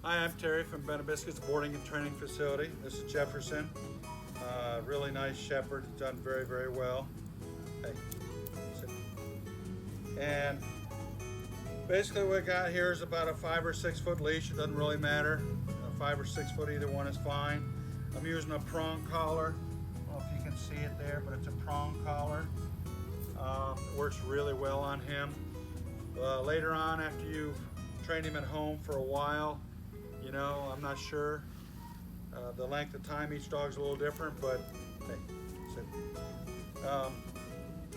Hi, I'm Terry from Benabiscuit's Boarding and Training Facility. This is Jefferson. Really nice shepherd. He's done very, very well. Hey, sit. And basically what we got here is about a 5 or 6 foot leash. It doesn't really matter. 5 or 6 foot, either one is fine. I'm using a prong collar. I don't know if you can see it there, but it's a prong collar. It works really well on him. Later on, after you've trained him at home for a while, you know, I'm not sure. The length of time each dog's a little different, but hey, sit.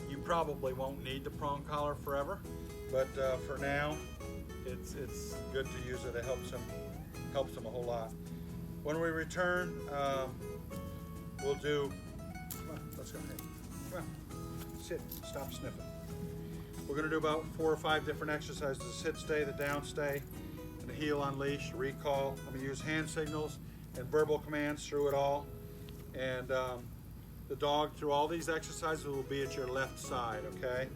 You probably won't need the prong collar forever, but for now, it's good to use it. It helps him a whole lot. When we return, we'll do. Come on, let's go. Hey, come on, sit. Stop sniffing. We're going to do about 4 or 5 different exercises: the sit stay, the down stay, and the heel on leash, recall. I'm going to use hand signals and verbal commands through it all. And the dog through all these exercises will be at your left side, okay?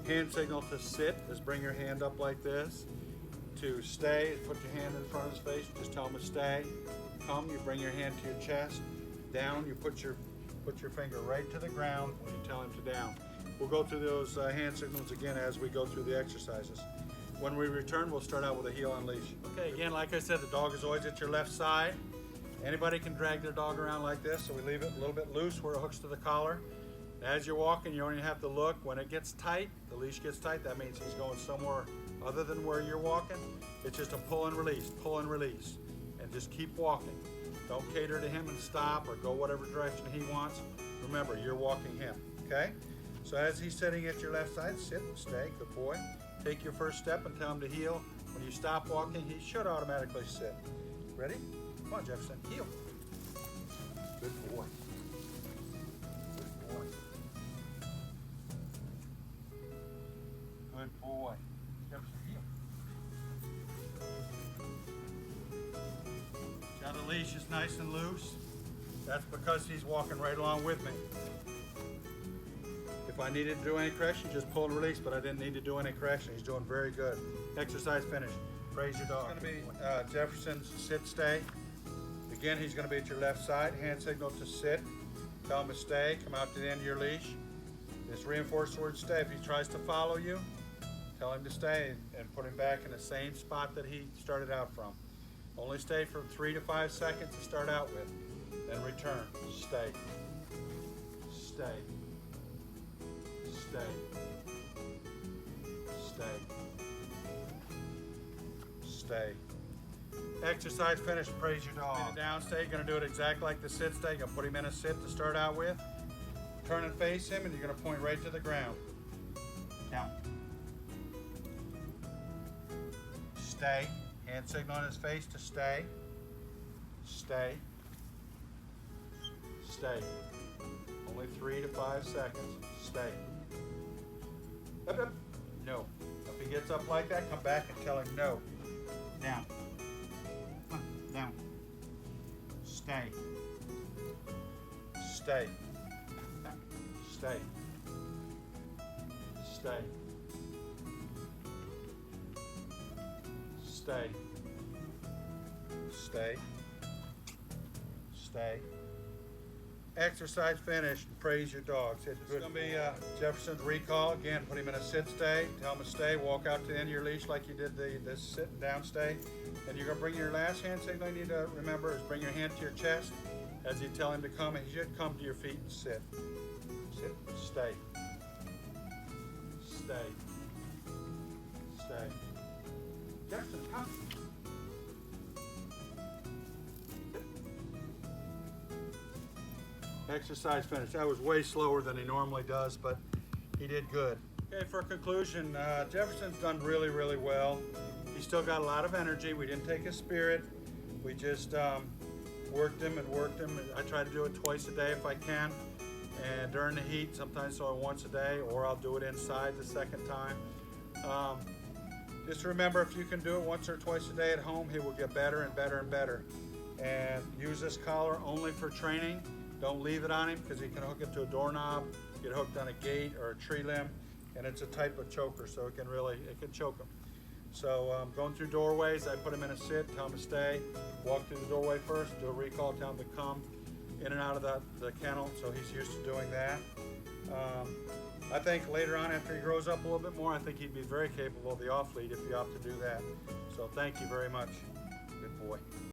Hand signal to sit is bring your hand up like this. To stay, put your hand in front of his face, just tell him to stay. Come, you bring your hand to your chest. Down, you put your finger right to the ground when you tell him to down. We'll go through those hand signals again as we go through the exercises. When we return, we'll start out with a heel on leash. Okay, again, like I said, the dog is always at your left side. Anybody can drag their dog around like this, so we leave it a little bit loose where it hooks to the collar. As you're walking, you only have to look. When it gets tight, the leash gets tight, that means he's going somewhere other than where you're walking. It's just a pull and release, and just keep walking. Don't cater to him and stop or go whatever direction he wants. Remember, you're walking him, okay? So as he's sitting at your left side, sit and stay, good boy. Take your first step and tell him to heel. When you stop walking, he should automatically sit. Ready? Come on, Jefferson, heel. Good boy. Good boy. Good boy. Jefferson, heel. Now the leash is nice and loose. That's because he's walking right along with me. If I needed to do any correction, just pull and release, but I didn't need to do any correction. He's doing very good. Exercise finished. Praise your dog. It's going to be Jefferson's sit stay. Again, he's going to be at your left side. Hand signal to sit. Tell him to stay. Come out to the end of your leash. Just reinforce the word stay. If he tries to follow you, tell him to stay and put him back in the same spot that he started out from. Only stay for 3 to 5 seconds to start out with. Then return. Stay. Stay. Stay. Stay. Stay. Exercise finished. Praise your dog. Down stay, you're going to do it exactly like the sit stay. You're going to put him in a sit to start out with. Turn and face him, and you're going to point right to the ground. Down. Stay. Hand signal on his face to stay. Stay. Stay. Only 3 to 5 seconds. Stay. Up, up. No. If he gets up like that, come back and tell him no. Down. Down. Stay. Stay. Stay. Stay. Stay. Stay. Stay. Exercise finished. Praise your dogs. It's going to be Jefferson's recall. Again, put him in a sit stay. Tell him to stay. Walk out to the end of your leash like you did the sit and down stay. And you're going to bring your last hand signal you need to remember is bring your hand to your chest as you tell him to come. He should come to your feet and sit. Sit. Stay. Stay. Stay. Jefferson, come. Exercise finished. That was way slower than he normally does, but he did good. Okay, for conclusion, Jefferson's done really, really well. He's still got a lot of energy. We didn't take his spirit. We just worked him and worked him. I try to do it twice a day if I can. And during the heat, sometimes so once a day, or I'll do it inside the second time. Just remember, if you can do it once or twice a day at home, he will get better and better and better. And use this collar only for training. Don't leave it on him because he can hook it to a doorknob, get hooked on a gate or a tree limb, and it's a type of choker, so it can choke him. So going through doorways, I put him in a sit, tell him to stay, walk through the doorway first, do a recall, tell him to come in and out of the kennel, so he's used to doing that. I think later on, after he grows up a little bit more, I think he'd be very capable of the off lead if he opted to do that. So thank you very much. Good boy.